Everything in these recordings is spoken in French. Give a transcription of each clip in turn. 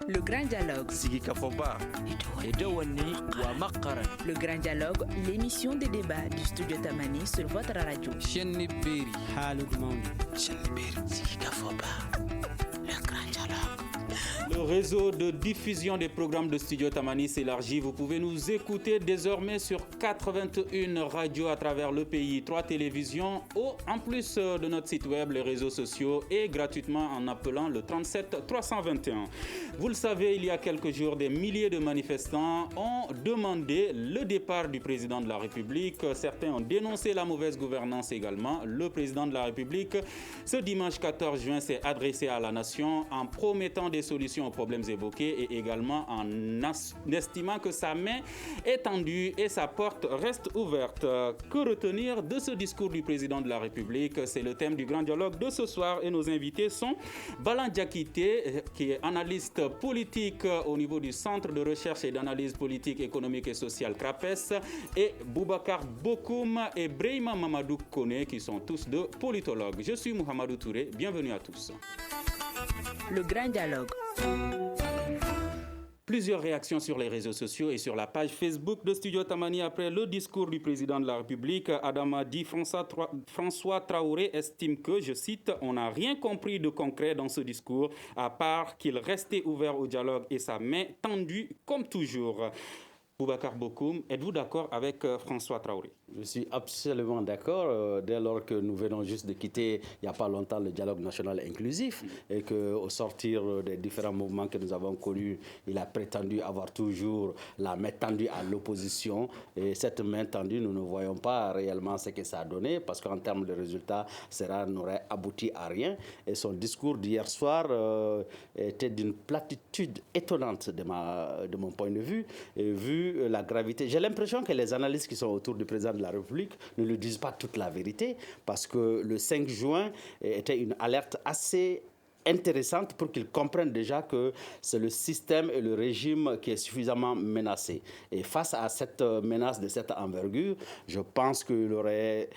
Le Grand Dialogue. Sigi Kafoba. Le Grand Dialogue, l'émission de débat du studio Tamani sur votre radio. Le réseau de diffusion des programmes de Studio Tamani s'élargit. Vous pouvez nous écouter désormais sur 81 radios à travers le pays, 3 télévisions, en plus de notre site web, les réseaux sociaux et gratuitement en appelant le 37 321. Vous le savez, il y a quelques jours, des milliers de manifestants ont demandé le départ du président de la République. Certains ont dénoncé la mauvaise gouvernance également. Le président de la République, ce dimanche 14 juin, s'est adressé à la nation en promettant des solutions aux problèmes évoqués et également en estimant que sa main est tendue et sa porte reste ouverte. Que retenir de ce discours du président de la République? C'est le thème du grand dialogue de ce soir et nos invités sont Balan Diakité, qui est analyste politique au niveau du Centre de recherche et d'analyse politique, économique et sociale CRAPES, et Boubacar Bokoum et Brahima Mamadou Kone, qui sont tous deux politologues. Je suis Mohamedou Touré, bienvenue à tous. Le Grand Dialogue. Plusieurs réactions sur les réseaux sociaux et sur la page Facebook de Studio Tamani après le discours du président de la République. Adama dit François Traoré estime que, je cite, « On n'a rien compris de concret dans ce discours, à part qu'il restait ouvert au dialogue et sa main tendue comme toujours ». Boubacar Bokoum, êtes-vous d'accord avec François Traoré? Je suis absolument d'accord. Dès lors que nous venons juste de quitter, il n'y a pas longtemps, le dialogue national inclusif et qu'au sortir des différents mouvements que nous avons connus, il a prétendu avoir toujours la main tendue à l'opposition. Et cette main tendue, nous ne voyons pas réellement ce que ça a donné parce qu'en termes de résultats, cela n'aurait abouti à rien. Et son discours d'hier soir était d'une platitude étonnante de mon point de vue. Et vu la gravité, j'ai l'impression que les analystes qui sont autour du président de la République ne lui disent pas toute la vérité parce que le 5 juin était une alerte assez intéressante pour qu'ils comprennent déjà que c'est le système et le régime qui est suffisamment menacé. Et face à cette menace de cette envergure, je pense qu'il aurait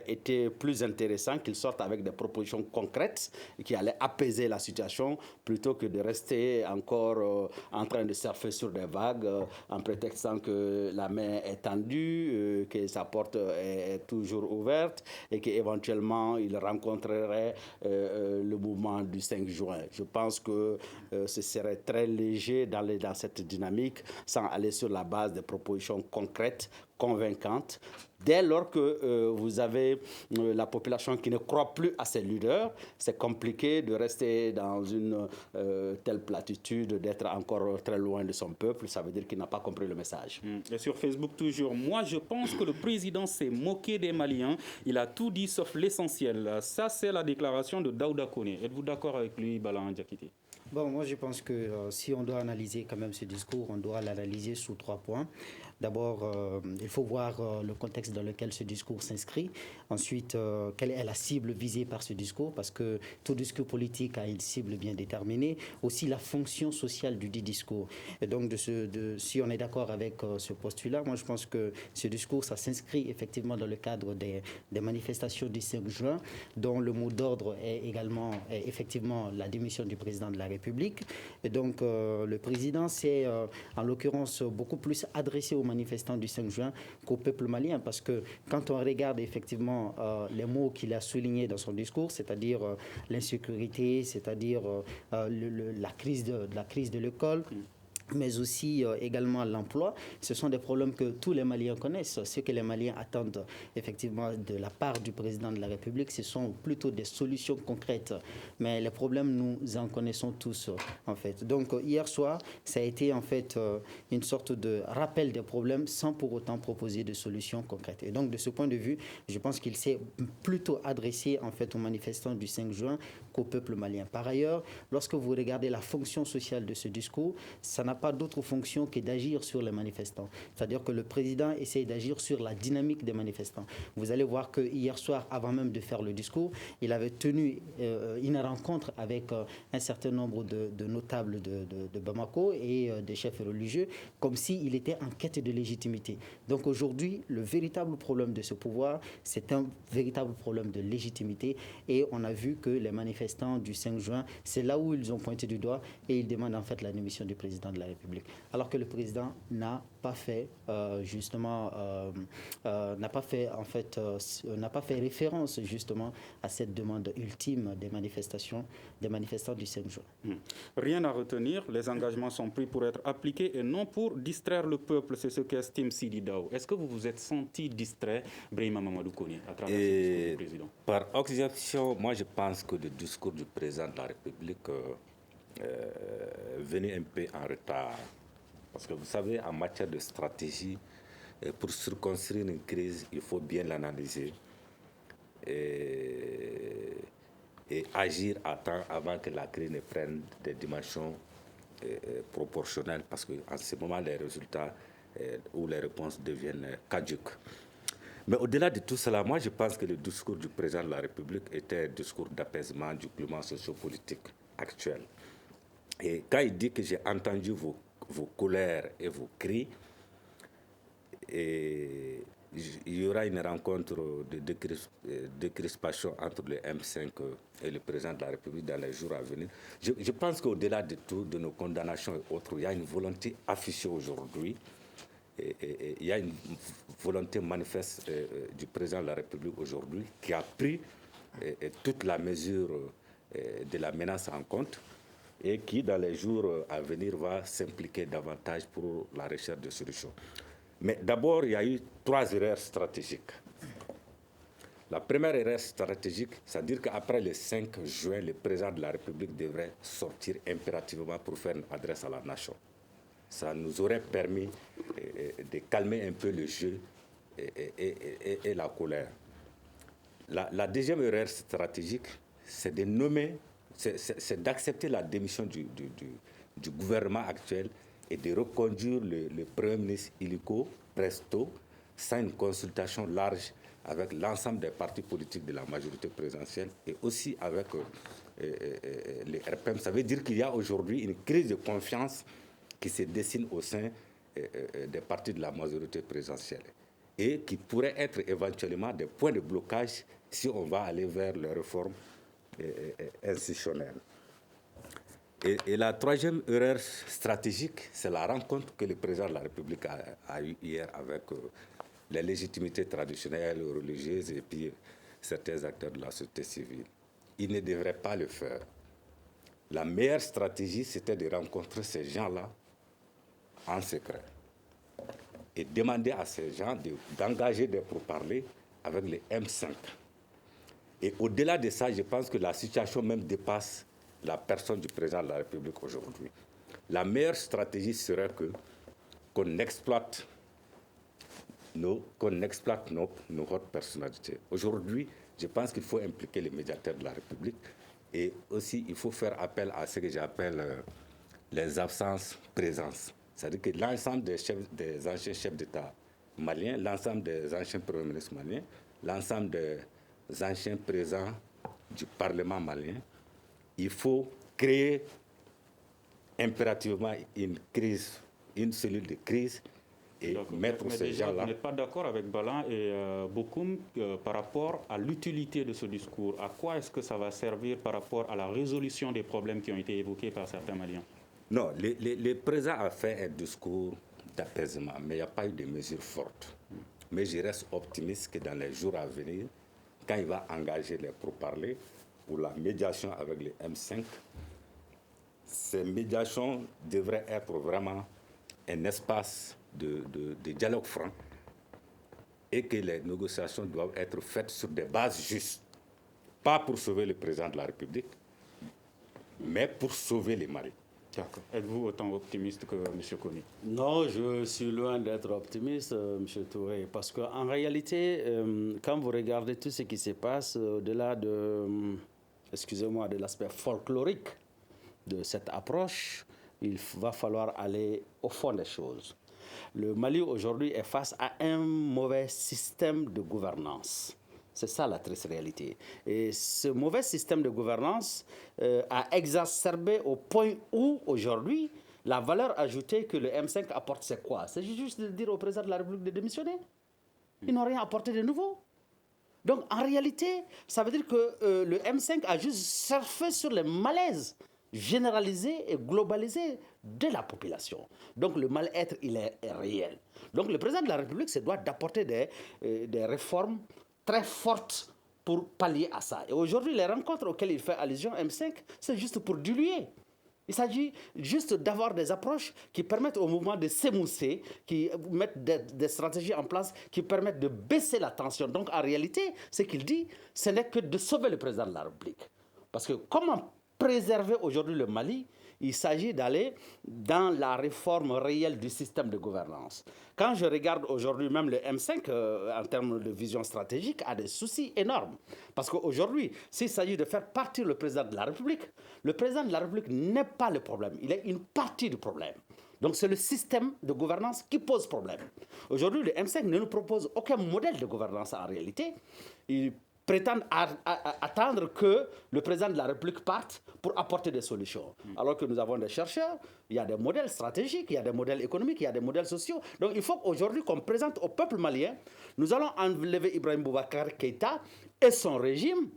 été plus intéressant qu'ils sortent avec des propositions concrètes qui allaient apaiser la situation plutôt que de rester encore en train de surfer sur des vagues en prétextant que la main est tendue, que sa porte est toujours ouverte et qu'éventuellement il rencontrerait le mouvement du 5 juin. Je pense que ce serait très léger d'aller dans cette dynamique sans aller sur la base des propositions concrètes, convaincantes. Dès lors que vous avez la population qui ne croit plus à ses leaders, c'est compliqué de rester dans une telle platitude, d'être encore très loin de son peuple. Ça veut dire qu'il n'a pas compris le message. Et sur Facebook toujours, moi je pense que le président s'est moqué des Maliens. Il a tout dit sauf l'essentiel. Ça, c'est la déclaration de Daouda Kone. Êtes-vous d'accord avec lui, Balan Diakité? Bon, moi je pense que si on doit analyser quand même ce discours, on doit l'analyser sous 3 points. D'abord, il faut voir le contexte dans lequel ce discours s'inscrit. Ensuite, quelle est la cible visée par ce discours, parce que tout discours politique a une cible bien déterminée. Aussi la fonction sociale du dit discours. Et donc, si on est d'accord avec ce postulat, moi je pense que ce discours, ça s'inscrit effectivement dans le cadre des manifestations du 5 juin, dont le mot d'ordre est également effectivement la démission du président de la République. Et donc, le président s'est en l'occurrence beaucoup plus adressé aux manifestants du 5 juin qu'au peuple malien, parce que quand on regarde effectivement les mots qu'il a soulignés dans son discours, c'est-à-dire l'insécurité, c'est-à-dire la crise de l'école, mais aussi également l'emploi. Ce sont des problèmes que tous les Maliens connaissent. Ce que les Maliens attendent effectivement de la part du président de la République, ce sont plutôt des solutions concrètes. Mais les problèmes, nous en connaissons tous en fait. Donc hier soir, ça a été en fait une sorte de rappel des problèmes sans pour autant proposer de solutions concrètes. Et donc de ce point de vue, je pense qu'il s'est plutôt adressé en fait aux manifestants du 5 juin qu'au peuple malien. Par ailleurs, lorsque vous regardez la fonction sociale de ce discours, ça n'a pas d'autre fonction que d'agir sur les manifestants. C'est-à-dire que le président essaie d'agir sur la dynamique des manifestants. Vous allez voir que hier soir, avant même de faire le discours, il avait tenu une rencontre avec un certain nombre de notables de Bamako et des chefs religieux, comme s'il était en quête de légitimité. Donc aujourd'hui, le véritable problème de ce pouvoir, c'est un véritable problème de légitimité. Et on a vu que les manifestants du 5 juin, c'est là où ils ont pointé du doigt et ils demandent en fait la démission du président de la République. Alors que le président n'a pas fait n'a pas fait référence justement à cette demande ultime des manifestants du 5 juin. Rien à retenir, les engagements sont pris pour être appliqués et non pour distraire le peuple, c'est ce qu'estime Sidi Dao. Est-ce que vous vous êtes senti distrait, Brahima Mamadou Kone, à travers ce discours du président? Par objection, moi je pense que le discours du président de la République venait un peu en retard. Parce que vous savez, en matière de stratégie, pour circonscrire une crise, il faut bien l'analyser et agir à temps avant que la crise ne prenne des dimensions proportionnelles, parce qu'en ce moment, les résultats ou les réponses deviennent caduques. Mais au-delà de tout cela, moi je pense que le discours du président de la République était un discours d'apaisement du climat sociopolitique actuel. Et quand il dit que j'ai entendu vos colères et vos cris, et il y aura une rencontre de décrispation entre le M5 et le président de la République dans les jours à venir. Je pense qu'au-delà de tout, de nos condamnations et autres, il y a une volonté affichée aujourd'hui, et il y a une volonté manifeste du président de la République aujourd'hui qui a pris toute la mesure de la menace en compte et qui, dans les jours à venir, va s'impliquer davantage pour la recherche de solutions. Mais d'abord, il y a eu 3 erreurs stratégiques. La première erreur stratégique, c'est-à-dire qu'après le 5 juin, le président de la République devrait sortir impérativement pour faire une adresse à la nation. Ça nous aurait permis de calmer un peu le jeu et la colère. La deuxième erreur stratégique, c'est de nommer, c'est d'accepter la démission du gouvernement actuel et de reconduire le Premier ministre illico presto, sans une consultation large avec l'ensemble des partis politiques de la majorité présidentielle et aussi avec les RPM. Ça veut dire qu'il y a aujourd'hui une crise de confiance qui se dessine au sein des partis de la majorité présidentielle et qui pourrait être éventuellement des points de blocage si on va aller vers les réformes institutionnelles. Et la troisième erreur stratégique, c'est la rencontre que le président de la République a eue hier avec les légitimités traditionnelles, religieuses et puis certains acteurs de la société civile. Il ne devrait pas le faire. La meilleure stratégie, c'était de rencontrer ces gens-là en secret et demander à ces gens d'engager des pourparlers avec les M5. Et au-delà de ça, je pense que la situation même dépasse la personne du président de la République aujourd'hui. La meilleure stratégie serait qu'on exploite nos hautes personnalités. Aujourd'hui, je pense qu'il faut impliquer les médiateurs de la République et aussi il faut faire appel à ce que j'appelle les absences-présences. C'est-à-dire que l'ensemble des anciens chefs d'État maliens, l'ensemble des anciens premiers ministres maliens, l'ensemble des anciens présidents du Parlement malien, il faut créer impérativement une cellule de crise et mettre ces gens-là. Vous n'êtes pas d'accord avec Balan et Bokoum par rapport à l'utilité de ce discours? À quoi est-ce que ça va servir par rapport à la résolution des problèmes qui ont été évoqués par certains Maliens? Non, le président a fait un discours d'apaisement, mais il n'y a pas eu de mesures fortes. Mais je reste optimiste que dans les jours à venir, quand il va engager les pourparlers pour la médiation avec les M5, ces médiations devraient être vraiment un espace de dialogue franc et que les négociations doivent être faites sur des bases justes. Pas pour sauver le président de la République, mais pour sauver les Mali. D'accord. Êtes-vous autant optimiste que M. Kone? Non, je suis loin d'être optimiste, M. Touré, parce qu'en réalité, quand vous regardez tout ce qui se passe, au-delà de, de l'aspect folklorique de cette approche, il va falloir aller au fond des choses. Le Mali aujourd'hui est face à un mauvais système de gouvernance. C'est ça la triste réalité. Et ce mauvais système de gouvernance a exacerbé au point où aujourd'hui, la valeur ajoutée que le M5 apporte, c'est quoi? C'est juste de dire au président de la République de démissionner. Ils n'ont rien apporté de nouveau. Donc en réalité, ça veut dire que le M5 a juste surfé sur les malaises généralisés et globalisés de la population. Donc le mal-être, il est réel. Donc le président de la République se doit d'apporter des réformes très fortes pour pallier à ça. Et aujourd'hui, les rencontres auxquelles il fait allusion, M5, c'est juste pour diluer. Il s'agit juste d'avoir des approches qui permettent au mouvement de s'émousser, qui mettent des stratégies en place qui permettent de baisser la tension. Donc en réalité, ce qu'il dit, ce n'est que de sauver le président de la République. Parce que comment préserver aujourd'hui le Mali? Il s'agit d'aller dans la réforme réelle du système de gouvernance. Quand je regarde aujourd'hui même le M5, en termes de vision stratégique, a des soucis énormes. Parce qu'aujourd'hui, s'il s'agit de faire partir le président de la République, le président de la République n'est pas le problème. Il est une partie du problème. Donc c'est le système de gouvernance qui pose problème. Aujourd'hui, le M5 ne nous propose aucun modèle de gouvernance en réalité. Il prétendent attendre que le président de la République parte pour apporter des solutions. Alors que nous avons des chercheurs, il y a des modèles stratégiques, il y a des modèles économiques, il y a des modèles sociaux. Donc il faut qu'aujourd'hui qu'on présente au peuple malien, nous allons enlever Ibrahim Boubacar Keïta et son régime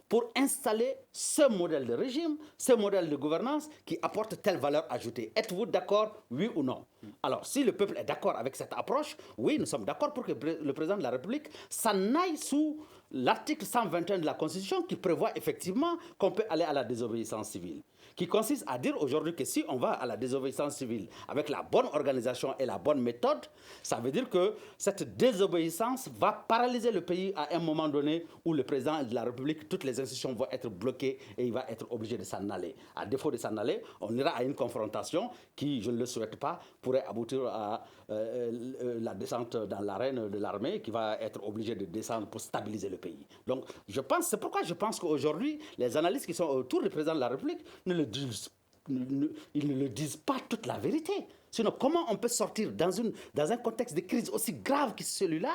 pour installer ce modèle de régime, ce modèle de gouvernance qui apporte telle valeur ajoutée. Êtes-vous d'accord, oui ou non? Alors, si le peuple est d'accord avec cette approche, oui, nous sommes d'accord pour que le président de la République s'en aille sous l'article 121 de la Constitution qui prévoit effectivement qu'on peut aller à la désobéissance civile, qui consiste à dire aujourd'hui que si on va à la désobéissance civile avec la bonne organisation et la bonne méthode, ça veut dire que cette désobéissance va paralyser le pays à un moment donné où le président de la République, toutes les institutions vont être bloquées et il va être obligé de s'en aller. À défaut de s'en aller, on ira à une confrontation qui, je ne le souhaite pas, pourrait aboutir à la descente dans l'arène de l'armée qui va être obligé de descendre pour stabiliser le pays. Donc, c'est pourquoi je pense qu'aujourd'hui, les analystes qui sont autour du président de la République ils ne le disent pas toute la vérité. Sinon, comment on peut sortir dans un contexte de crise aussi grave que celui-là,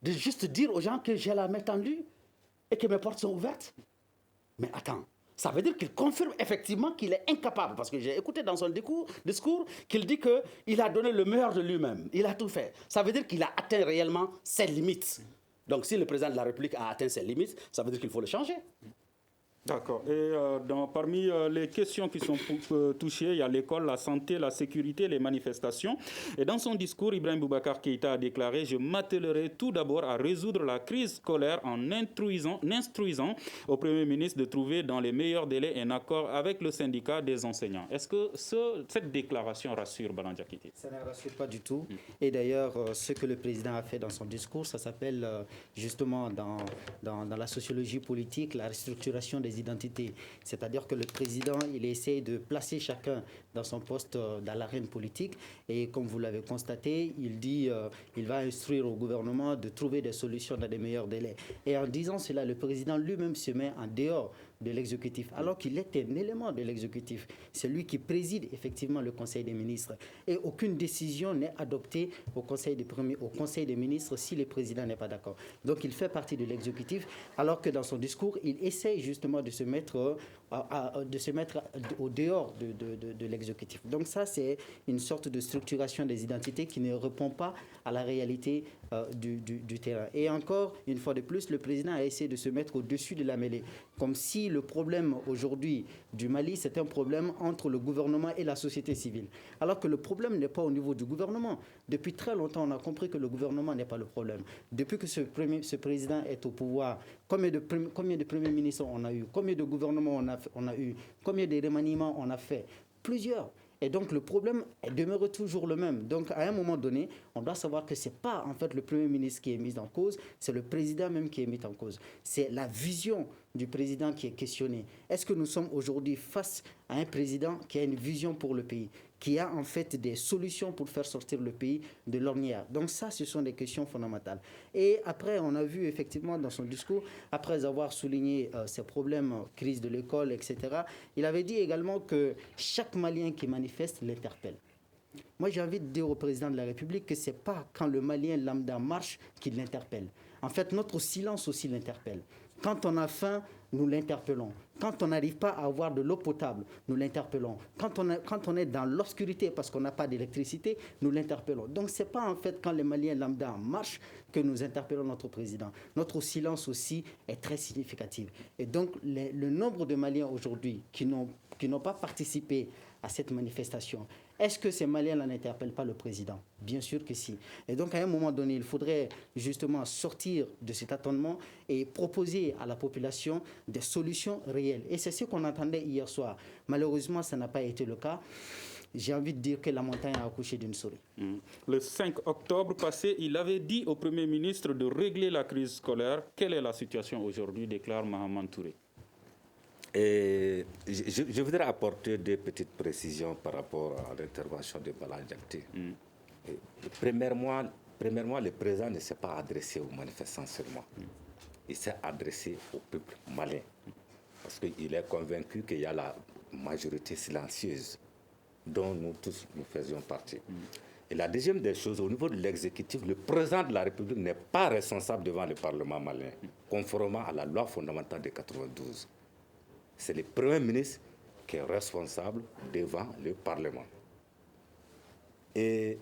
de juste dire aux gens que j'ai la main tendue et que mes portes sont ouvertes? Mais attends, ça veut dire qu'il confirme effectivement qu'il est incapable, parce que j'ai écouté dans son discours qu'il dit qu'il a donné le meilleur de lui-même, il a tout fait. Ça veut dire qu'il a atteint réellement ses limites. Donc si le président de la République a atteint ses limites, ça veut dire qu'il faut le changer. D'accord. Et parmi les questions qui sont touchées, il y a l'école, la santé, la sécurité, les manifestations. Et dans son discours, Ibrahim Boubacar Keïta a déclaré « Je m'attelerai tout d'abord à résoudre la crise scolaire en instruisant au Premier ministre de trouver dans les meilleurs délais un accord avec le syndicat des enseignants ». Est-ce que cette déclaration rassure Bana Diakité? Ça ne rassure pas du tout. Et d'ailleurs, ce que le président a fait dans son discours, ça s'appelle justement dans la sociologie politique la restructuration des identités. C'est-à-dire que le président, il essaie de placer chacun dans son poste dans l'arène politique. Et comme vous l'avez constaté, il dit il va instruire au gouvernement de trouver des solutions dans des meilleurs délais. Et en disant cela, le président lui-même se met en dehors de l'exécutif, alors qu'il est un élément de l'exécutif. C'est lui qui préside effectivement le Conseil des ministres. Et aucune décision n'est adoptée au Conseil des ministres si le président n'est pas d'accord. Donc il fait partie de l'exécutif, alors que dans son discours, il essaye justement de se mettre au dehors de l'exécutif. Donc ça, c'est une sorte de structuration des identités qui ne répond pas à la réalité du terrain. Et encore, une fois de plus, le président a essayé de se mettre au-dessus de la mêlée, comme si le problème aujourd'hui du Mali, c'est un problème entre le gouvernement et la société civile. Alors que le problème n'est pas au niveau du gouvernement. Depuis très longtemps, on a compris que le gouvernement n'est pas le problème. Depuis que ce président est au pouvoir, combien de premiers ministres on a eu, combien de gouvernements on a eu, combien de remaniements on a fait? Plusieurs. Et donc le problème demeure toujours le même. Donc à un moment donné, on doit savoir que ce n'est pas en fait le Premier ministre qui est mis en cause, c'est le président même qui est mis en cause. C'est la vision du président qui est questionné. Est-ce que nous sommes aujourd'hui face à un président qui a une vision pour le pays, qui a en fait des solutions pour faire sortir le pays de l'ornière? Donc ça, ce sont des questions fondamentales. Et après, on a vu effectivement dans son discours, après avoir souligné ces problèmes, crise de l'école, etc., il avait dit également que chaque Malien qui manifeste l'interpelle. Moi, j'ai envie de dire au président de la République que ce n'est pas quand le Malien lambda marche qu'il l'interpelle. En fait, notre silence aussi l'interpelle. Quand on a faim, nous l'interpellons. Quand on n'arrive pas à avoir de l'eau potable, nous l'interpellons. Quand on est dans l'obscurité parce qu'on n'a pas d'électricité, nous l'interpellons. Donc, ce n'est pas en fait quand les Maliens lambda marchent que nous interpellons notre président. Notre silence aussi est très significatif. Et donc, le nombre de Maliens aujourd'hui qui n'ont pas participé à cette manifestation, est-ce que ces Maliens n'interpellent pas le président? Bien sûr que si. Et donc, à un moment donné, il faudrait justement sortir de cet attendement et proposer à la population des solutions réelles. Et c'est ce qu'on entendait hier soir. Malheureusement, ça n'a pas été le cas. J'ai envie de dire que la montagne a accouché d'une souris. Le 5 octobre passé, il avait dit au Premier ministre de régler la crise scolaire. Quelle est la situation aujourd'hui, déclare Mahaman Touré? Et je voudrais apporter deux petites précisions par rapport à l'intervention de Bala Diakité. Premièrement, le président ne s'est pas adressé aux manifestants seulement. Il s'est adressé au peuple malien. Parce qu'il est convaincu qu'il y a la majorité silencieuse dont nous tous nous faisions partie. Et la deuxième des choses, au niveau de l'exécutif, le président de la République n'est pas responsable devant le Parlement malien, conformément à la loi fondamentale de 92. C'est le Premier ministre qui est responsable devant le Parlement. Et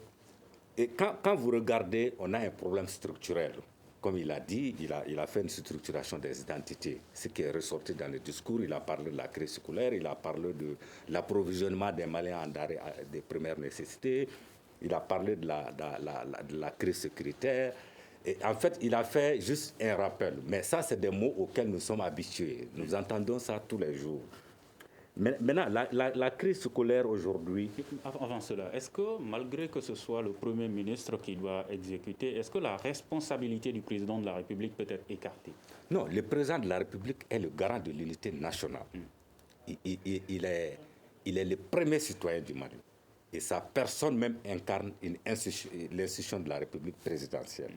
quand vous regardez, on a un problème structurel. Comme il a dit, il a fait une structuration des identités. Ce qui est ressorti dans le discours, il a parlé de la crise scolaire, il a parlé de l'approvisionnement des Maliens en denrées de première nécessité, il a parlé de la crise sécuritaire. Et en fait, il a fait juste un rappel. Mais ça, c'est des mots auxquels nous sommes habitués. Nous entendons ça tous les jours. Mais maintenant, la crise scolaire aujourd'hui... Avant cela, est-ce que, malgré que ce soit le Premier ministre qui doit exécuter, est-ce que la responsabilité du président de la République peut être écartée? Non, le président de la République est le garant de l'unité nationale. Il est le premier citoyen du Mali. Et sa personne même incarne l'institution de la République présidentielle.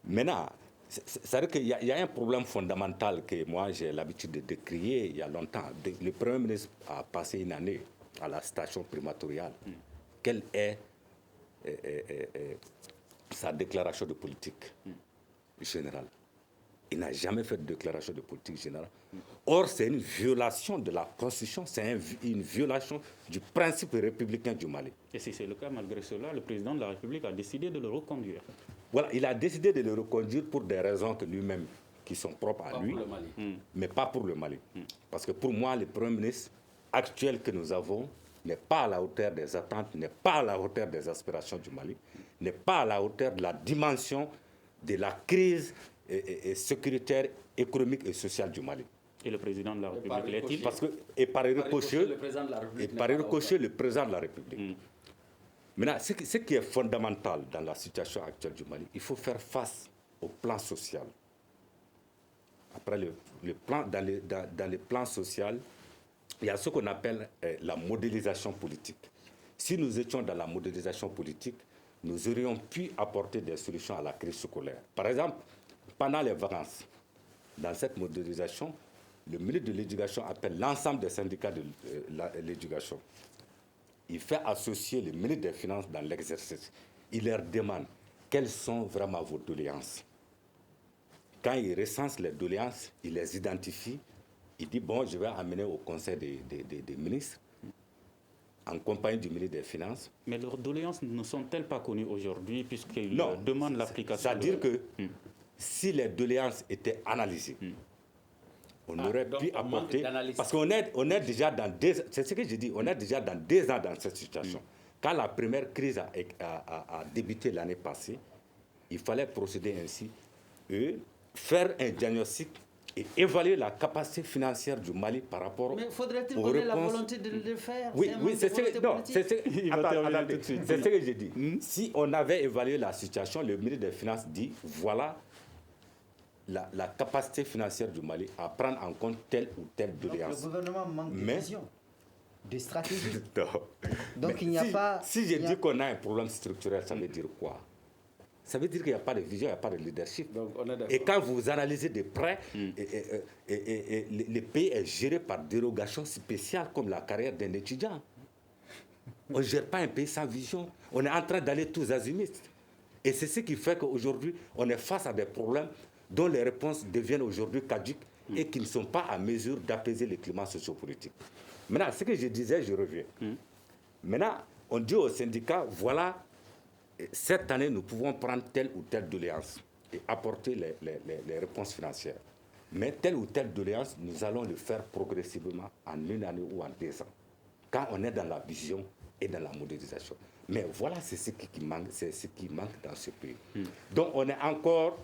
Maintenant, c'est-à-dire qu'il y a un problème fondamental que moi j'ai l'habitude de décrier il y a longtemps. Le Premier ministre a passé une année à la station primatoriale. Quelle est sa déclaration de politique générale? Il n'a jamais fait de déclaration de politique générale. Or, c'est une violation de la Constitution, c'est une violation du principe républicain du Mali. Et si c'est le cas, malgré cela, le président de la République a décidé de le reconduire. Voilà, il a décidé de le reconduire pour des raisons que lui-même, qui sont propres à lui, mais pas pour le Mali. Parce que pour moi, le Premier ministre actuel que nous avons n'est pas à la hauteur des attentes, n'est pas à la hauteur des aspirations du Mali, n'est pas à la hauteur de la dimension de la crise sécuritaire, économique et sociale du Mali. Et le président de la République l'est-il? Parce que, et par ricochet, le président de la République. Maintenant, ce qui est fondamental dans la situation actuelle du Mali, il faut faire face au plan social. Après, dans le plan social, il y a ce qu'on appelle la modélisation politique. Si nous étions dans la modélisation politique, nous aurions pu apporter des solutions à la crise scolaire. Par exemple, pendant les vacances, dans cette modélisation, le ministre de l'Éducation appelle l'ensemble des syndicats de l'éducation. Il fait associer le ministre des Finances dans l'exercice. Il leur demande quelles sont vraiment vos doléances. Quand il recense les doléances, il les identifie. Il dit, bon, je vais amener au Conseil des ministres, en compagnie du ministre des Finances. Mais leurs doléances ne sont-elles pas connues aujourd'hui, puisqu'ils demandent l'application? C'est-à-dire que si les doléances étaient analysées, on aurait pu apporter... Parce qu'on est déjà dans c'est ce que je dis, on est déjà dans 2 ans dans cette situation. Quand la première crise a débuté l'année passée, il fallait procéder ainsi et faire un diagnostic et évaluer la capacité financière du Mali par rapport aux réponses. Mais faudrait-il donner la volonté de le faire? Oui, c'est ce que j'ai dit. Si on avait évalué la situation, le ministre des Finances dit, voilà la capacité financière du Mali à prendre en compte telle ou telle doléance. Donc le gouvernement manque de vision, de stratégie. Donc il n'y a si, pas... Si je dis qu'on a un problème structurel, ça veut dire quoi? Ça veut dire qu'il n'y a pas de vision, il n'y a pas de leadership. Donc, et quand vous analysez de près, le pays est géré par dérogation spéciale comme la carrière d'un étudiant. On ne gère pas un pays sans vision. On est en train d'aller tous azimuts. Et c'est ce qui fait qu'aujourd'hui, on est face à des problèmes dont les réponses deviennent aujourd'hui caduques et qui ne sont pas à mesure d'apaiser le climat sociopolitique. Maintenant, ce que je disais, je reviens. Maintenant, on dit aux syndicats, voilà, cette année, nous pouvons prendre telle ou telle doléance et apporter les réponses financières. Mais telle ou telle doléance, nous allons le faire progressivement en une année ou en 2 ans, quand on est dans la vision et dans la modélisation. Mais voilà, c'est ce qui manque, c'est ce qui manque dans ce pays. Donc on est encore,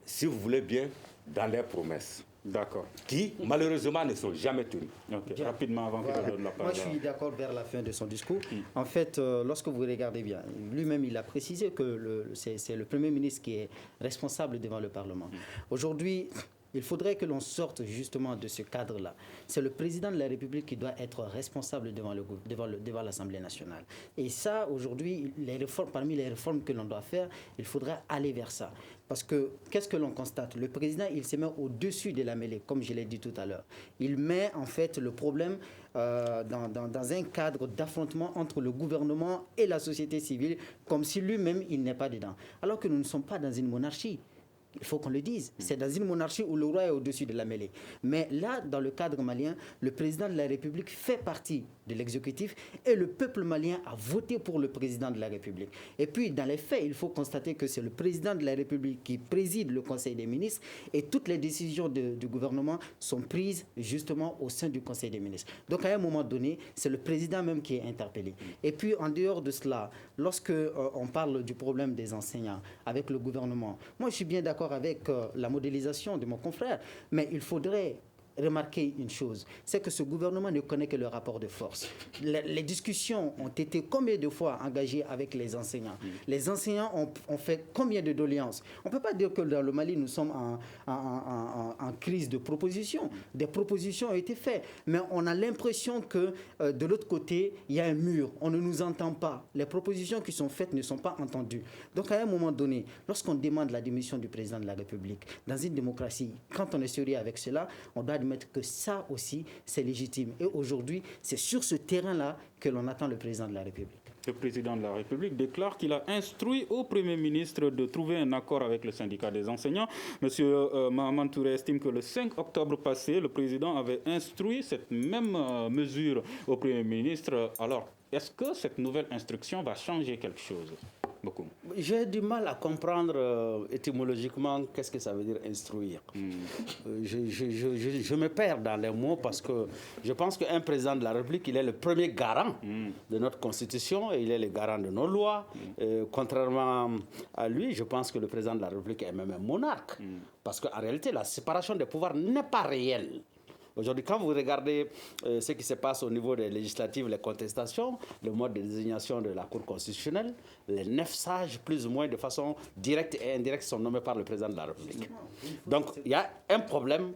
si vous voulez bien, dans les promesses. D'accord. Qui, malheureusement, ne sont jamais tenues. Okay. Rapidement, avant que je donne la parole. Moi, je suis d'accord vers la fin de son discours. En fait, lorsque vous regardez bien, lui-même, il a précisé que c'est le Premier ministre qui est responsable devant le Parlement. Aujourd'hui, il faudrait que l'on sorte justement de ce cadre-là. C'est le président de la République qui doit être responsable devant l'Assemblée nationale. Et ça, aujourd'hui, parmi les réformes que l'on doit faire, il faudrait aller vers ça. Parce que, qu'est-ce que l'on constate? Le président, il se met au-dessus de la mêlée, comme je l'ai dit tout à l'heure. Il met en fait le problème dans un cadre d'affrontement entre le gouvernement et la société civile, comme si lui-même, il n'est pas dedans. Alors que nous ne sommes pas dans une monarchie. Il faut qu'on le dise. C'est dans une monarchie où le roi est au-dessus de la mêlée. Mais là, dans le cadre malien, le président de la République fait partie de l'exécutif et le peuple malien a voté pour le président de la République. Et puis, dans les faits, il faut constater que c'est le président de la République qui préside le Conseil des ministres et toutes les décisions du gouvernement sont prises justement au sein du Conseil des ministres. Donc, à un moment donné, c'est le président même qui est interpellé. Et puis, en dehors de cela, lorsque on parle du problème des enseignants avec le gouvernement, moi, je suis bien d'accord avec la modélisation de mon confrère, mais il faudrait remarquer une chose, c'est que ce gouvernement ne connaît que le rapport de force. Les discussions ont été combien de fois engagées avec les enseignants? Les enseignants ont fait combien de doléances? On ne peut pas dire que dans le Mali, nous sommes en crise de propositions. Des propositions ont été faites, mais on a l'impression que de l'autre côté, il y a un mur. On ne nous entend pas. Les propositions qui sont faites ne sont pas entendues. Donc à un moment donné, lorsqu'on demande la démission du président de la République, dans une démocratie, quand on est sérieux avec cela, on doit admettre que ça aussi, c'est légitime. Et aujourd'hui, c'est sur ce terrain-là que l'on attend le président de la République. Le président de la République déclare qu'il a instruit au Premier ministre de trouver un accord avec le syndicat des enseignants. Monsieur Mahaman Touré estime que le 5 octobre passé, le président avait instruit cette même mesure au Premier ministre. Alors, est-ce que cette nouvelle instruction va changer quelque chose? Beaucoup. J'ai du mal à comprendre étymologiquement qu'est-ce que ça veut dire instruire. Je me perds dans les mots parce que je pense qu'un président de la République, il est le premier garant de notre Constitution et il est le garant de nos lois. Contrairement à lui, je pense que le président de la République est même un monarque. Parce qu'en réalité, la séparation des pouvoirs n'est pas réelle. Aujourd'hui, quand vous regardez ce qui se passe au niveau des législatives, les contestations, le mode de désignation de la Cour constitutionnelle, les 9 sages, plus ou moins de façon directe et indirecte, sont nommés par le président de la République. Donc, il y a un problème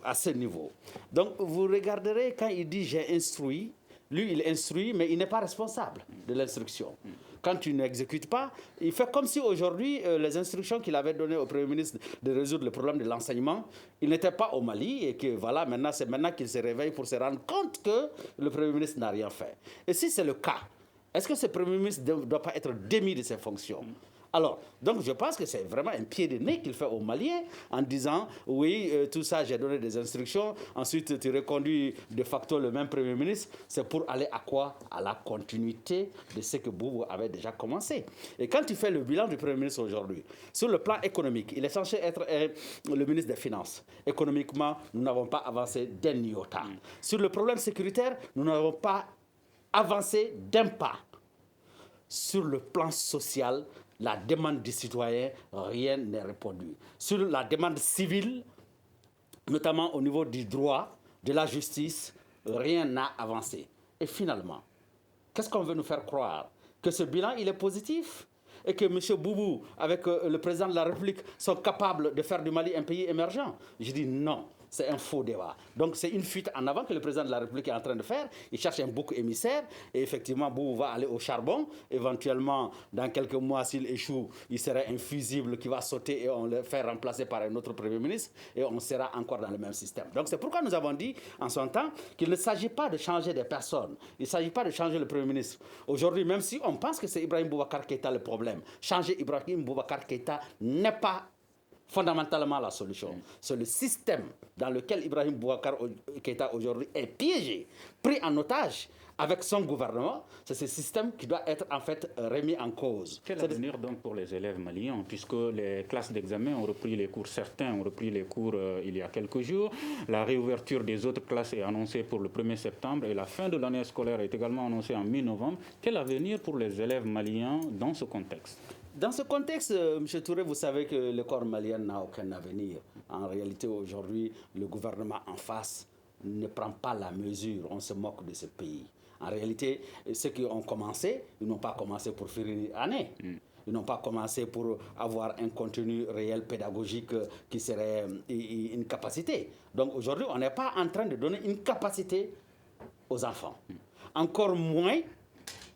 à ce niveau. Donc, vous regarderez, quand il dit « j'ai instruit », lui, il instruit, mais il n'est pas responsable de l'instruction. Quand tu n'exécutes pas, il fait comme si aujourd'hui, les instructions qu'il avait données au Premier ministre de résoudre le problème de l'enseignement, il n'était pas au Mali et que voilà, maintenant, c'est maintenant qu'il se réveille pour se rendre compte que le Premier ministre n'a rien fait. Et si c'est le cas, est-ce que ce Premier ministre ne doit pas être démis de ses fonctions? Alors, donc je pense que c'est vraiment un pied de nez qu'il fait aux Maliens en disant « oui, tout ça, j'ai donné des instructions, ensuite tu reconduis de facto le même Premier ministre ». C'est pour aller à quoi? À la continuité de ce que Boubou avait déjà commencé. Et quand tu fais le bilan du Premier ministre aujourd'hui, sur le plan économique, il est censé être le ministre des Finances. Économiquement, nous n'avons pas avancé d'un iota. Sur le problème sécuritaire, nous n'avons pas avancé d'un pas. Sur le plan social, la demande des citoyens, rien n'est répondu. Sur la demande civile, notamment au niveau du droit, de la justice, rien n'a avancé. Et finalement, qu'est-ce qu'on veut nous faire croire? Que ce bilan, il est positif? et que M. Boubou, avec le président de la République, sont capables de faire du Mali un pays émergent? Je dis non. C'est un faux débat. Donc c'est une fuite en avant que le président de la République est en train de faire. Il cherche un bouc émissaire et effectivement, Boubou va aller au charbon. Éventuellement, dans quelques mois, s'il échoue, il serait un fusible qui va sauter et on le fait remplacer par un autre Premier ministre et on sera encore dans le même système. Donc c'est pourquoi nous avons dit en son temps qu'il ne s'agit pas de changer des personnes. Il ne s'agit pas de changer le Premier ministre. Aujourd'hui, même si on pense que c'est Ibrahim Boubacar Keïta le problème, changer Ibrahim Boubacar Keïta n'est pas fondamentalement la solution. C'est le système dans lequel Ibrahim Boubacar Keïta aujourd'hui est piégé, pris en otage avec son gouvernement. C'est ce système qui doit être en fait remis en cause. Quel avenir donc pour les élèves maliens, puisque les classes d'examen ont repris les cours, certains ont repris les cours il y a quelques jours. La réouverture des autres classes est annoncée pour le 1er septembre et la fin de l'année scolaire est également annoncée en mi-novembre. Quel avenir pour les élèves maliens dans ce contexte? Dans ce contexte, M. Touré, vous savez que le corps malien n'a aucun avenir. En réalité, aujourd'hui, le gouvernement en face ne prend pas la mesure. On se moque de ce pays. En réalité, ceux qui ont commencé, ils n'ont pas commencé pour finir une année. Ils n'ont pas commencé pour avoir un contenu réel pédagogique qui serait une capacité. Donc aujourd'hui, on n'est pas en train de donner une capacité aux enfants. Encore moins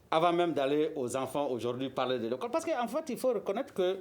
avant même d'aller aux enfants aujourd'hui parler de l'école. Parce qu'en fait, il faut reconnaître que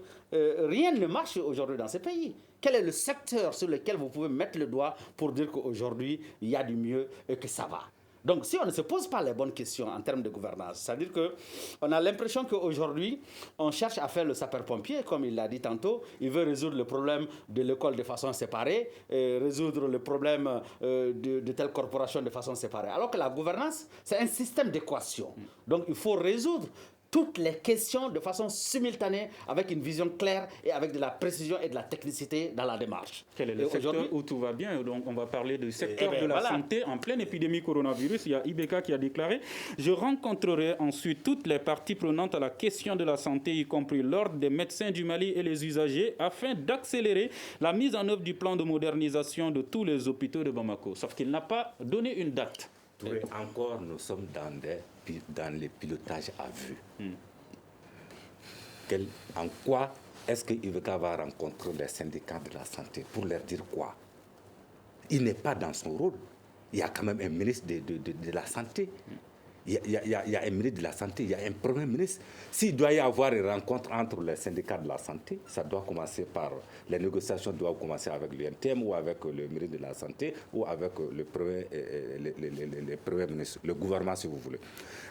rien ne marche aujourd'hui dans ce pays. Quel est le secteur sur lequel vous pouvez mettre le doigt pour dire qu'aujourd'hui, il y a du mieux et que ça va? Donc, si on ne se pose pas les bonnes questions en termes de gouvernance, c'est-à-dire qu'on a l'impression qu'aujourd'hui, on cherche à faire le sapeur-pompier, comme il l'a dit tantôt. Il veut résoudre le problème de l'école de façon séparée, résoudre le problème de telle corporation de façon séparée. Alors que la gouvernance, c'est un système d'équations. Donc, il faut résoudre toutes les questions de façon simultanée, avec une vision claire et avec de la précision et de la technicité dans la démarche. Quel est le secteur où tout va bien? Donc on va parler du secteur de la santé. En pleine épidémie coronavirus, il y a IBK qui a déclaré « Je rencontrerai ensuite toutes les parties prenantes à la question de la santé, y compris l'ordre des médecins du Mali et les usagers, afin d'accélérer la mise en œuvre du plan de modernisation de tous les hôpitaux de Bamako. » Sauf qu'il n'a pas donné une date. Oui, encore, nous sommes dans les pilotages à vue. En quoi est-ce que IBK va rencontrer les syndicats de la santé pour leur dire quoi? Il n'est pas dans son rôle. Il y a quand même un ministre de la Santé. Il y a un ministre de la Santé, il y a un Premier ministre. S'il doit y avoir une rencontre entre les syndicats de la Santé, ça doit commencer par... Les négociations doivent commencer avec l'UNTM ou avec le ministre de la Santé ou avec le Premier ministre, le gouvernement si vous voulez.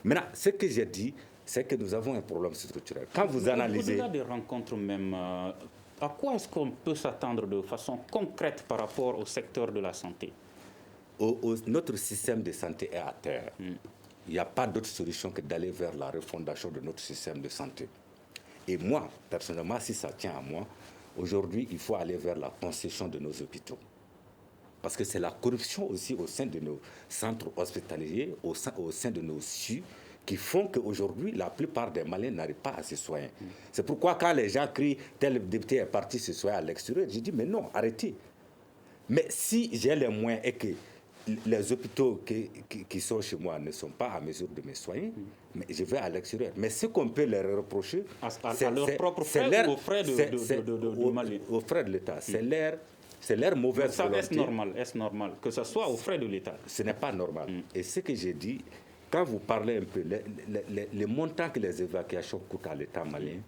Maintenant, ce que j'ai dit, c'est que nous avons un problème structurel. Quand vous analysez... Au-delà des rencontres même, à quoi est-ce qu'on peut s'attendre de façon concrète par rapport au secteur de la santé? Notre système de santé est à terre. Il n'y a pas d'autre solution que d'aller vers la refondation de notre système de santé. Et moi, personnellement, si ça tient à moi, aujourd'hui, il faut aller vers la concession de nos hôpitaux. Parce que c'est la corruption aussi au sein de nos centres hospitaliers, au sein de nos CHU, qui font qu'aujourd'hui, la plupart des Maliens n'arrivent pas à se soigner. C'est pourquoi quand les gens crient « tel député est parti se soigner à l'extérieur », je dis « mais non, arrêtez ». Mais si j'ai les moyens et que les hôpitaux qui sont chez moi ne sont pas à mesure de me soigner, mais je vais à l'extérieur. Mais ce qu'on peut leur reprocher, c'est leurs propres frais ou aux frais de Mali? Aux frais de l'État. C'est leur mauvaise volonté. Est-ce normal que ce soit aux frais de l'État? Ce n'est pas normal. Et ce que j'ai dit, quand vous parlez un peu, les montants que les évacuations coûtent à l'État malien,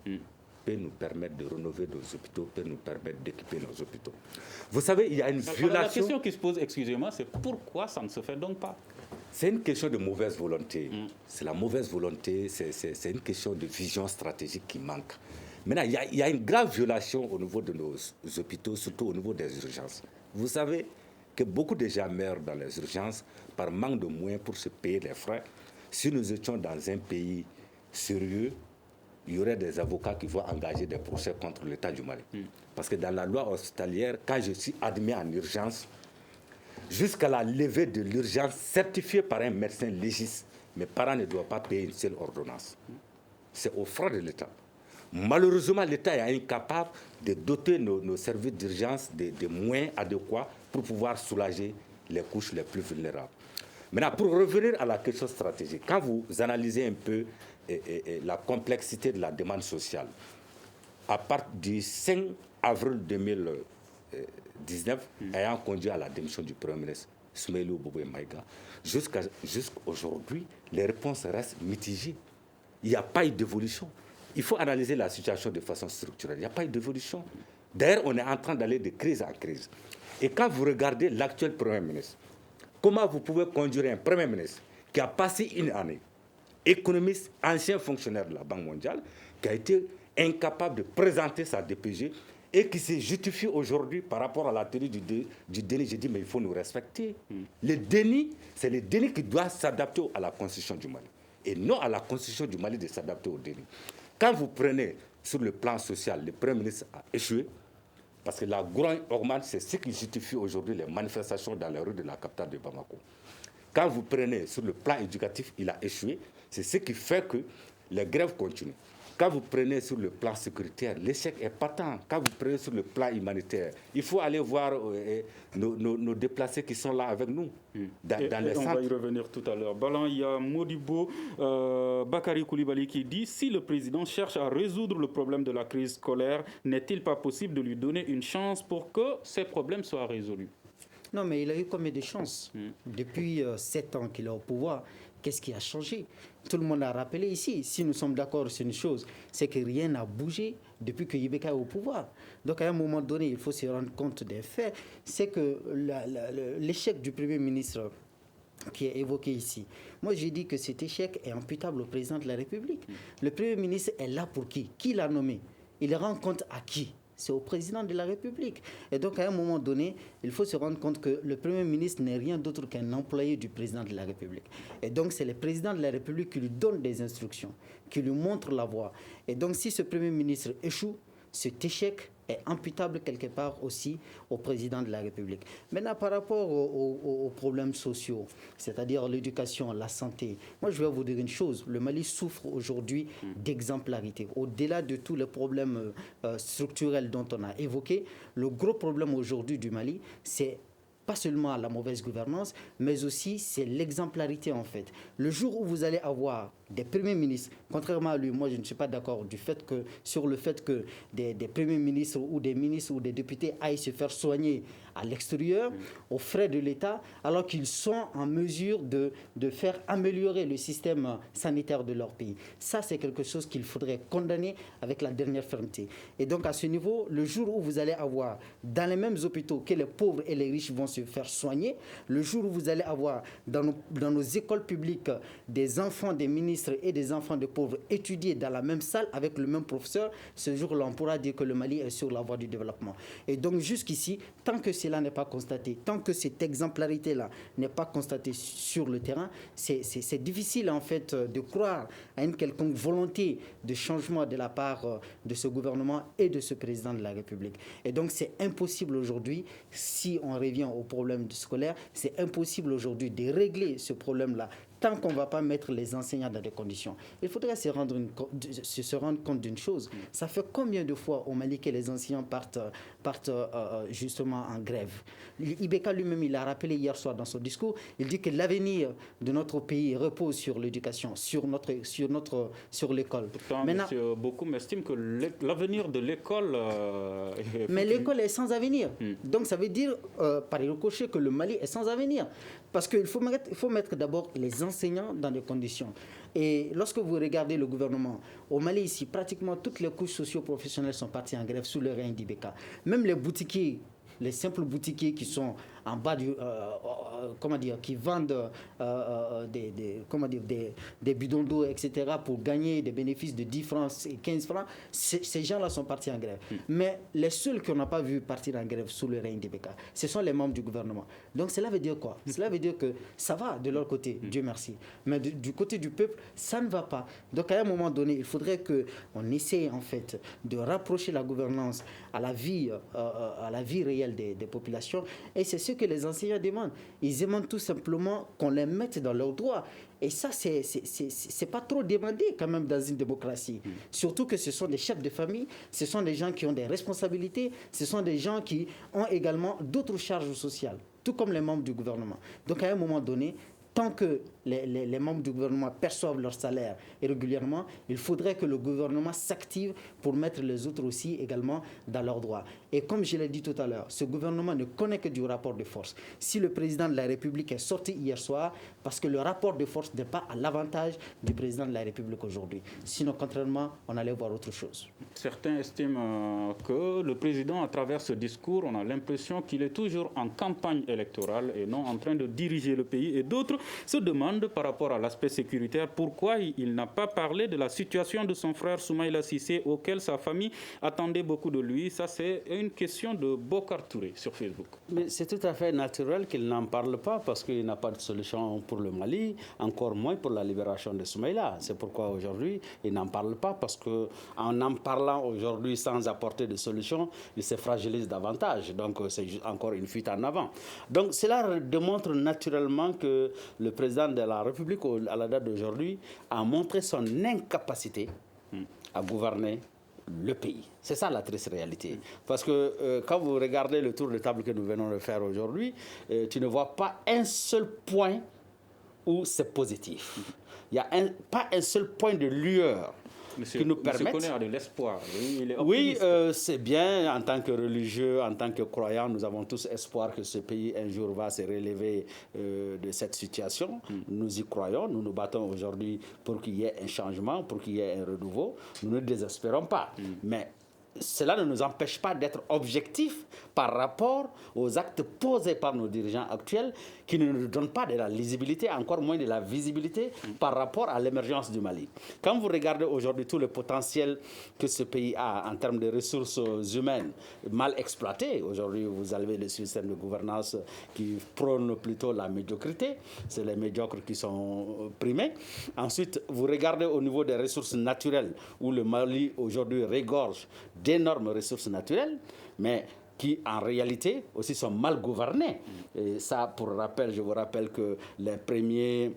peut nous permettre de rénover nos hôpitaux, peut nous permettre d'équiper nos hôpitaux. Vous savez, il y a une violation... La question qui se pose, excusez-moi, c'est pourquoi ça ne se fait donc pas? C'est une question de mauvaise volonté. C'est la mauvaise volonté, c'est une question de vision stratégique qui manque. Maintenant, il y a une grave violation au niveau de nos hôpitaux, surtout au niveau des urgences. Vous savez que beaucoup de gens meurent dans les urgences par manque de moyens pour se payer les frais. Si nous étions dans un pays sérieux, il y aurait des avocats qui vont engager des procès contre l'État du Mali. Parce que dans la loi hospitalière, quand je suis admis en urgence, jusqu'à la levée de l'urgence certifiée par un médecin légiste, mes parents ne doivent pas payer une seule ordonnance. C'est aux frais de l'État. Malheureusement, l'État est incapable de doter nos services d'urgence de moyens adéquats pour pouvoir soulager les couches les plus vulnérables. Maintenant, pour revenir à la question stratégique, quand vous analysez un peu la complexité de la demande sociale, à partir du 5 avril 2019, ayant conduit à la démission du Premier ministre Soumaïlou Bouboué Maïga, jusqu'aujourd'hui, les réponses restent mitigées. Il n'y a pas eu d'évolution. Il faut analyser la situation de façon structurelle. Il n'y a pas eu d'évolution. D'ailleurs, on est en train d'aller de crise en crise. Et quand vous regardez l'actuel Premier ministre, comment vous pouvez conduire un Premier ministre qui a passé une année, économiste, ancien fonctionnaire de la Banque mondiale, qui a été incapable de présenter sa DPG et qui se justifie aujourd'hui par rapport à la théorie du déni. J'ai dit, mais il faut nous respecter. Le déni, c'est le déni qui doit s'adapter à la Constitution du Mali. Et non à la Constitution du Mali de s'adapter au déni. Quand vous prenez sur le plan social, le Premier ministre a échoué, parce que la grogne augmente, c'est ce qui justifie aujourd'hui les manifestations dans les rues de la capitale de Bamako. Quand vous prenez sur le plan éducatif, il a échoué, c'est ce qui fait que les grèves continuent. Quand vous prenez sur le plan sécuritaire, l'échec est patent. Quand vous prenez sur le plan humanitaire, il faut aller voir nos déplacés qui sont là avec nous, dans les centres. On va y revenir tout à l'heure. Balan, il y a Modibo Bakary Koulibaly qui dit « Si le président cherche à résoudre le problème de la crise scolaire, n'est-il pas possible de lui donner une chance pour que ces problèmes soient résolus ?» Non, mais il a eu combien de chances depuis 7 ans qu'il est au pouvoir? Qu'est-ce qui a changé? Tout le monde a rappelé ici. Si nous sommes d'accord sur une chose, c'est que rien n'a bougé depuis que Ibeka est au pouvoir. Donc à un moment donné, il faut se rendre compte des faits. C'est que l'échec du Premier ministre qui est évoqué ici, moi j'ai dit que cet échec est imputable au président de la République. Le Premier ministre est là pour qui? Qui l'a nommé? Il rend compte à qui? C'est au président de la République. Et donc, à un moment donné, il faut se rendre compte que le Premier ministre n'est rien d'autre qu'un employé du président de la République. Et donc, c'est le président de la République qui lui donne des instructions, qui lui montre la voie. Et donc, si ce Premier ministre échoue, cet échec est imputable quelque part aussi au président de la République. Maintenant, par rapport aux problèmes sociaux, c'est-à-dire l'éducation, la santé, moi je vais vous dire une chose, le Mali souffre aujourd'hui d'exemplarité. Au-delà de tous les problèmes structurels dont on a évoqué, le gros problème aujourd'hui du Mali, c'est pas seulement la mauvaise gouvernance, mais aussi c'est l'exemplarité en fait. Le jour où vous allez avoir des premiers ministres, contrairement à lui, moi je ne suis pas d'accord sur le fait que des premiers ministres ou des ministres ou des députés aillent se faire soigner à l'extérieur, aux frais de l'État, alors qu'ils sont en mesure de faire améliorer le système sanitaire de leur pays. Ça, c'est quelque chose qu'il faudrait condamner avec la dernière fermeté. Et donc à ce niveau, le jour où vous allez avoir dans les mêmes hôpitaux que les pauvres et les riches vont se faire soigner, le jour où vous allez avoir dans nos écoles publiques des enfants des ministres et des enfants de pauvres étudier dans la même salle avec le même professeur, ce jour-là, on pourra dire que le Mali est sur la voie du développement. Et donc jusqu'ici, tant que cela n'est pas constaté, tant que cette exemplarité-là n'est pas constatée sur le terrain, c'est difficile en fait de croire à une quelconque volonté de changement de la part de ce gouvernement et de ce président de la République. Et donc c'est impossible aujourd'hui, si on revient au problème scolaire, c'est impossible aujourd'hui de régler ce problème-là tant qu'on ne va pas mettre les enseignants dans des conditions. Il faudrait se rendre compte d'une chose. Ça fait combien de fois au Mali que les enseignants partent justement en grève? Ibeka lui-même, il a rappelé hier soir dans son discours, il dit que l'avenir de notre pays repose sur l'éducation, sur l'école. Pourtant, M. Bokoum estime que l'avenir de l'école... Mais l'école est sans avenir. Donc ça veut dire, par ricochet, que le Mali est sans avenir. Parce qu'il faut mettre d'abord les enseignants dans des conditions. Et lorsque vous regardez le gouvernement, au Mali ici, pratiquement toutes les couches socio-professionnelles sont parties en grève sous le règne d'Ibeka. Même les boutiquiers, les simples boutiquiers qui sont en bas qui vendent des bidons d'eau, etc., pour gagner des bénéfices de 10 francs et 15 francs, ces gens-là sont partis en grève. Mais les seuls qu'on n'a pas vu partir en grève sous le règne d'Ibeka, ce sont les membres du gouvernement. Donc cela veut dire quoi? Cela veut dire que ça va de leur côté, Dieu merci. Mais du côté du peuple, ça ne va pas. Donc à un moment donné, il faudrait qu'on essaie en fait de rapprocher la gouvernance à la vie réelle des populations. Et c'est ce que les enseignants demandent. Ils demandent tout simplement qu'on les mette dans leurs droits. Et ça, c'est pas trop demandé quand même dans une démocratie. Surtout que ce sont des chefs de famille, ce sont des gens qui ont des responsabilités, ce sont des gens qui ont également d'autres charges sociales, tout comme les membres du gouvernement. Donc à un moment donné, tant que les membres du gouvernement perçoivent leur salaire et régulièrement, il faudrait que le gouvernement s'active pour mettre les autres aussi également dans leurs droits. Et comme je l'ai dit tout à l'heure, ce gouvernement ne connaît que du rapport de force. Si le président de la République est sorti hier soir, parce que le rapport de force n'est pas à l'avantage du président de la République aujourd'hui. Sinon, contrairement, on allait voir autre chose. Certains estiment que le président, à travers ce discours, on a l'impression qu'il est toujours en campagne électorale et non en train de diriger le pays. Et d'autres se demandent par rapport à l'aspect sécuritaire pourquoi il n'a pas parlé de la situation de son frère Soumaïla Cissé auquel sa famille attendait beaucoup de lui. Ça, c'est une question de Bokar Touré sur Facebook. Mais c'est tout à fait naturel qu'il n'en parle pas parce qu'il n'a pas de solution pour le Mali, encore moins pour la libération de Soumaïla. C'est pourquoi aujourd'hui, il n'en parle pas parce qu'en en parlant aujourd'hui sans apporter de solution, il se fragilise davantage. Donc c'est encore une fuite en avant. Donc cela démontre naturellement que le président de la République, à la date d'aujourd'hui, a montré son incapacité à gouverner le pays. C'est ça la triste réalité. Parce que quand vous regardez le tour de table que nous venons de faire aujourd'hui, tu ne vois pas un seul point où c'est positif. Il n'y a pas un seul point de lueur qui nous permette... Monsieur Koné a de l'espoir. Oui, c'est bien. En tant que religieux, en tant que croyant, nous avons tous espoir que ce pays un jour va se relever de cette situation. Nous y croyons. Nous nous battons aujourd'hui pour qu'il y ait un changement, pour qu'il y ait un renouveau. Nous ne désespérons pas. Mais cela ne nous empêche pas d'être objectifs par rapport aux actes posés par nos dirigeants actuels qui ne nous donnent pas de la lisibilité, encore moins de la visibilité par rapport à l'émergence du Mali. Quand vous regardez aujourd'hui tout le potentiel que ce pays a en termes de ressources humaines mal exploitées, aujourd'hui vous avez le système de gouvernance qui prône plutôt la médiocrité, c'est les médiocres qui sont primés. Ensuite, vous regardez au niveau des ressources naturelles où le Mali aujourd'hui regorge d'énormes ressources naturelles, mais qui en réalité aussi sont mal gouvernées. Et ça, pour rappel, je vous rappelle que les premiers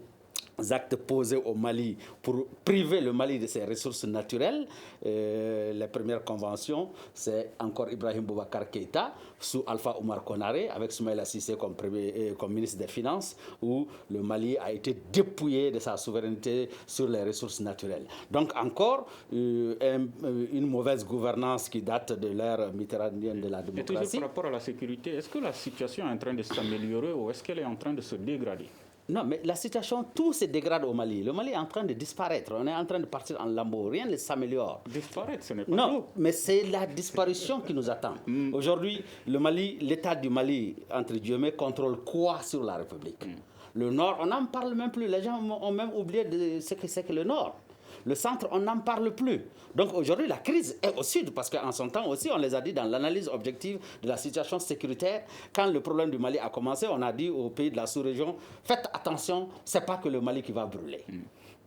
actes posés au Mali pour priver le Mali de ses ressources naturelles, les premières conventions, c'est encore Ibrahim Boubacar Keïta sous Alpha Oumar Konaré avec Soumaïla Cissé comme ministre des Finances, où le Mali a été dépouillé de sa souveraineté sur les ressources naturelles. Donc encore une mauvaise gouvernance qui date de l'ère mitterrandienne de la démocratie. Et toujours par rapport à la sécurité, est-ce que la situation est en train de s'améliorer ou est-ce qu'elle est en train de se dégrader? Non, mais la situation, tout se dégrade au Mali. Le Mali est en train de disparaître. On est en train de partir en lambeaux. Rien ne s'améliore. Disparaître, ce n'est pas Non, tout. mais c'est la disparition qui nous attend. Aujourd'hui, le Mali, l'État du Mali, entre guillemets, contrôle quoi sur la République? Le Nord, on n'en parle même plus. Les gens ont même oublié de ce que c'est que le Nord. Le centre, on n'en parle plus. Donc aujourd'hui, la crise est au sud, parce qu'en son temps aussi, on les a dit dans l'analyse objective de la situation sécuritaire, quand le problème du Mali a commencé, on a dit aux pays de la sous-région, faites attention, ce n'est pas que le Mali qui va brûler.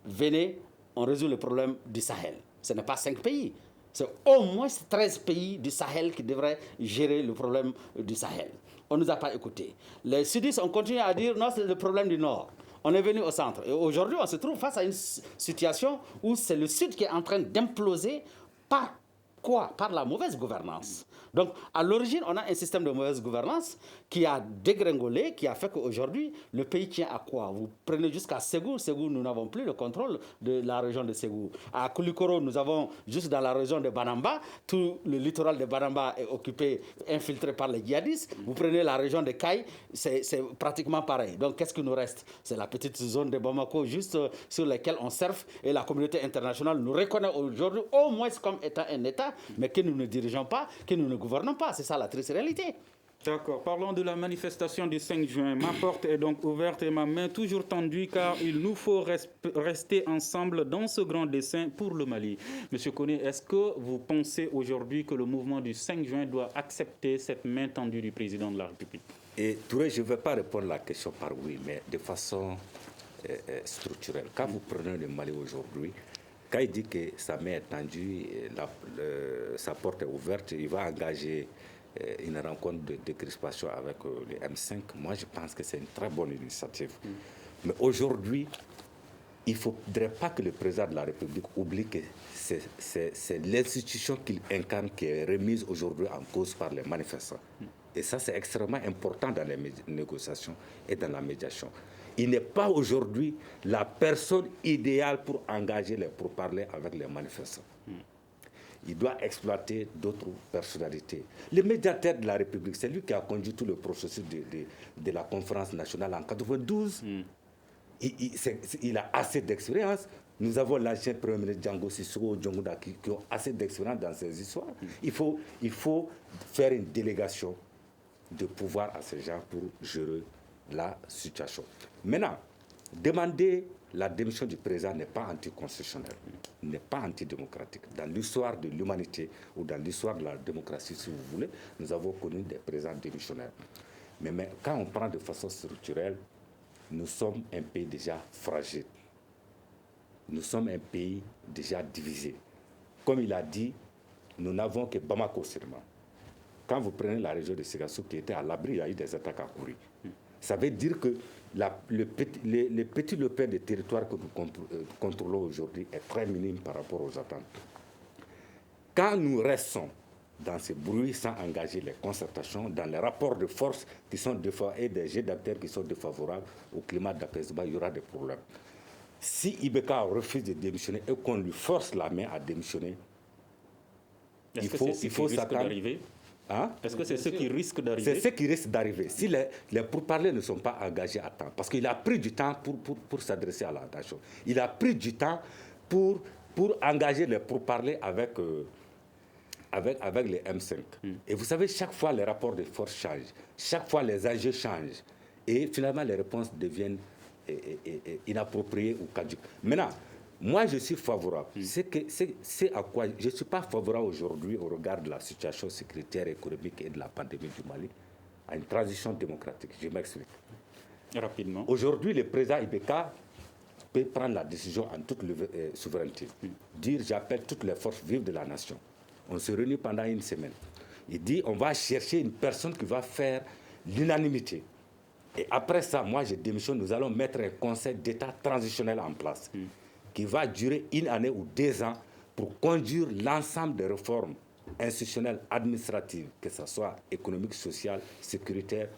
Venez, on résout le problème du Sahel. Ce n'est pas 5 pays. C'est au moins 13 pays du Sahel qui devraient gérer le problème du Sahel. On ne nous a pas écoutés. Les sudistes ont continué à dire, non, c'est le problème du Nord. On est venu au centre. Et aujourd'hui, on se trouve face à une situation où c'est le Sud qui est en train d'imploser par quoi? Par la mauvaise gouvernance. Donc, à l'origine, on a un système de mauvaise gouvernance qui a dégringolé, qui a fait qu'aujourd'hui, le pays tient à quoi? Vous prenez jusqu'à Ségou. Ségou, nous n'avons plus le contrôle de la région de Ségou. À Koulikoro, nous avons, juste dans la région de Banamba, tout le littoral de Banamba est occupé, infiltré par les djihadistes. Vous prenez la région de Kaï, c'est pratiquement pareil. Donc, qu'est-ce qui nous reste? C'est la petite zone de Bamako, juste sur laquelle on surfe. Et la communauté internationale nous reconnaît aujourd'hui, au moins comme étant un État, mais que nous ne dirigeons pas, que nous ne gouvernons pas. C'est ça la triste réalité. D'accord. Parlons de la manifestation du 5 juin. Ma porte est donc ouverte et ma main toujours tendue car il nous faut rester ensemble dans ce grand dessein pour le Mali. Monsieur Koné, est-ce que vous pensez aujourd'hui que le mouvement du 5 juin doit accepter cette main tendue du président de la République? Et Touré, je ne vais pas répondre à la question par oui, mais de façon structurelle. Quand vous prenez le Mali aujourd'hui, quand il dit que sa main est tendue, sa porte est ouverte, il va engager une rencontre de décrispation avec les M5. Moi, je pense que c'est une très bonne initiative. Mais aujourd'hui, il ne faudrait pas que le président de la République oublie que c'est l'institution qu'il incarne qui est remise aujourd'hui en cause par les manifestants. Et ça, c'est extrêmement important dans les négociations et dans la médiation. il n'est pas aujourd'hui la personne idéale pour engager les pourparlers avec les manifestants. Il doit exploiter d'autres personnalités. Le médiateur de la République, c'est lui qui a conduit tout le processus de la conférence nationale en 1992. Il a assez d'expérience. Nous avons l'ancien Premier ministre Django Sissoko Djongouda qui ont assez d'expérience dans ces histoires. Il faut faire une délégation de pouvoir à ces gens pour gérer la situation. Maintenant, demander la démission du président n'est pas anticonstitutionnel, n'est pas antidémocratique. Dans l'histoire de l'humanité ou dans l'histoire de la démocratie, si vous voulez, nous avons connu des présidents démissionnaires. Mais quand on prend de façon structurelle, nous sommes un pays déjà fragile. Nous sommes un pays déjà divisé. Comme il a dit, nous n'avons que Bamako seulement. Quand vous prenez la région de Ségassou qui était à l'abri, il y a eu des attaques à Kouri. Ça veut dire que le petit lepin de territoire que nous contrôlons aujourd'hui est très minime par rapport aux attentes. Quand nous restons dans ces bruits sans engager les concertations, dans les rapports de force qui sont et des jets d'acteurs qui sont défavorables au climat d'apaisement, il y aura des problèmes. Si Ibeka refuse de démissionner et qu'on lui force la main à démissionner, il faut s'attendre. Est-ce que c'est ce qui risque d'arriver? C'est ce qui risque d'arriver. Si les pourparlers ne sont pas engagés à temps, parce qu'il a pris du temps pour s'adresser à la nation. Il a pris du temps pour engager les pourparlers avec les M5. Et vous savez, chaque fois, les rapports de force changent. Chaque fois, les enjeux changent. Et finalement, les réponses deviennent inappropriées ou caduques. Maintenant, moi, je suis favorable. C'est à quoi je ne suis pas favorable aujourd'hui au regard de la situation sécuritaire, économique et de la pandémie du Mali à une transition démocratique. Je m'explique. Rapidement. Aujourd'hui, le président Ibeka peut prendre la décision en toute souveraineté. Dire j'appelle toutes les forces vives de la nation. On se réunit pendant une semaine. Il dit on va chercher une personne qui va faire l'unanimité. Et après ça, moi je démissionne, nous allons mettre un conseil d'État transitionnel en place. Qui va durer 1 année ou 2 ans pour conduire l'ensemble des réformes institutionnelles, administratives, que ce soit économiques, sociales, sécuritaires.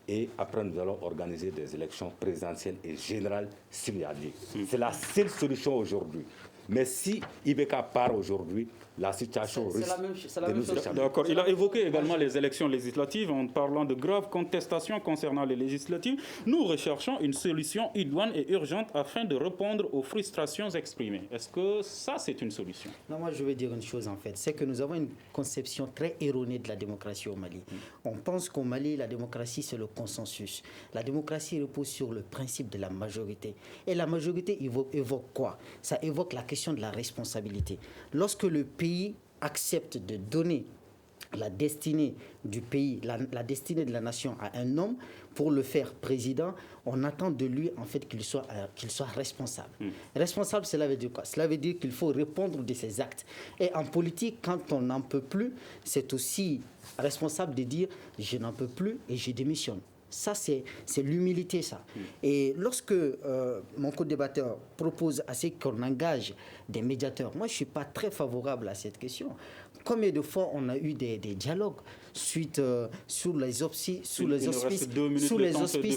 Et après, nous allons organiser des élections présidentielles et générales s'il y a lieu. C'est la seule solution aujourd'hui. Mais si Ibeka part aujourd'hui, la situation risque de nous échapper. D'accord. Il a évoqué également les élections législatives en parlant de graves contestations concernant les législatives. Nous recherchons une solution idoine et urgente afin de répondre aux frustrations exprimées. Est-ce que ça, c'est une solution? Non, moi, je veux dire une chose, en fait. C'est que nous avons une conception très erronée de la démocratie au Mali. On pense qu'au Mali, la démocratie, c'est le consensus. La démocratie repose sur le principe de la majorité. Et la majorité évoque quoi? Ça évoque la question de la responsabilité. Lorsque le pays accepte de donner la destinée du pays, la destinée de la nation à un homme pour le faire président, on attend de lui en fait qu'il soit responsable. Responsable, cela veut dire quoi? Cela veut dire qu'il faut répondre de ses actes. Et en politique, quand on n'en peut plus, c'est aussi responsable de dire je n'en peux plus et je démissionne. Ça, c'est l'humilité, ça. Et lorsque mon co-débatteur propose à ce qu'on engage des médiateurs, moi, je ne suis pas très favorable à cette question. Combien de fois on a eu des dialogues sous les auspices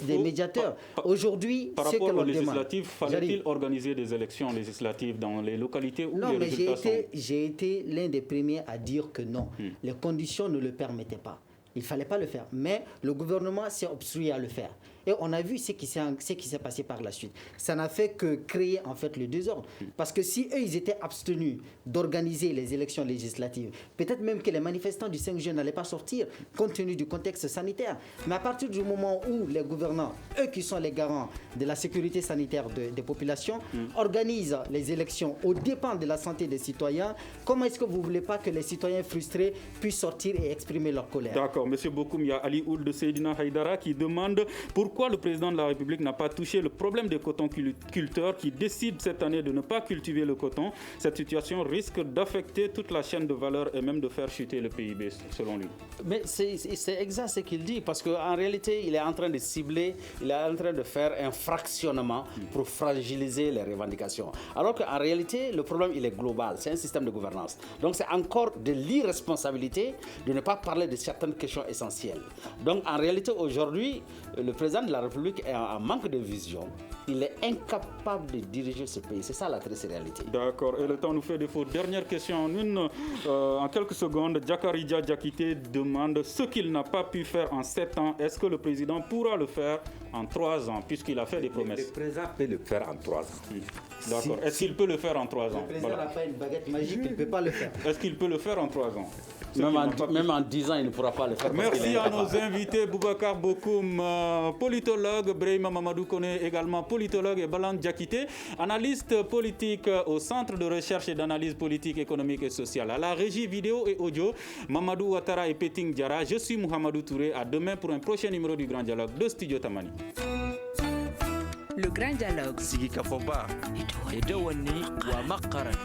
des médiateurs? Aujourd'hui, par rapport aux législatives, fallait-il organiser des élections législatives dans les localités où les résultats sont... j'ai été l'un des premiers à dire que non. Les conditions ne le permettaient pas. Il ne fallait pas le faire. Mais le gouvernement s'est obstrué à le faire. Et on a vu ce qui s'est passé par la suite. Ça n'a fait que créer en fait le désordre. Parce que si eux, ils étaient abstenus d'organiser les élections législatives, peut-être même que les manifestants du 5 juin n'allaient pas sortir compte tenu du contexte sanitaire. Mais à partir du moment où les gouvernants, eux qui sont les garants de la sécurité sanitaire des populations, organisent les élections aux dépens de la santé des citoyens, comment est-ce que vous ne voulez pas que les citoyens frustrés puissent sortir et exprimer leur colère? D'accord. Monsieur Bokoum, il y a Ali Ould Seydina Haïdara qui demande pourquoi le président de la République n'a pas touché le problème des cotonculteurs qui décident cette année de ne pas cultiver le coton. Cette situation risque d'affecter toute la chaîne de valeur et même de faire chuter le PIB, selon lui. Mais c'est exact ce qu'il dit, parce qu'en réalité, il est en train de cibler, il est en train de faire un fractionnement pour fragiliser les revendications. Alors qu'en réalité, le problème, il est global, c'est un système de gouvernance. Donc c'est encore de l'irresponsabilité de ne pas parler de certaines questions essentielles. Donc en réalité, aujourd'hui, le président de la République est en manque de vision. Il est incapable de diriger ce pays. C'est ça la triste réalité. D'accord. Et le temps nous fait défaut. Dernière question. En quelques secondes, Diakarija Diakité demande ce qu'il n'a pas pu faire en 7 ans. Est-ce que le président pourra le faire en 3 ans, puisqu'il a fait des promesses? Le président peut le faire en 3 ans. D'accord. Est-ce qu'il peut le faire en 3 ans? Le président n'a pas une baguette magique, il ne peut pas le faire. Est-ce qu'il peut le faire en 3 ans? Même en 10 ans, il ne pourra pas le faire. Merci à nos invités, Boubacar Bokoum, politologue, Brahima Mamadou Kone, également politologue, et Balan Diakité, analyste politique au Centre de recherche et d'analyse politique, économique et sociale. À la régie vidéo et audio, Mamadou Ouattara et Peting Diara. Je suis Mohamedou Touré. À demain pour un prochain numéro du Grand Dialogue de Studio Tamani. Le Grand Dialogue.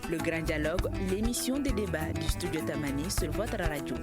Le Grand Dialogue, l'émission des débats du Studio Tamani sur votre radio.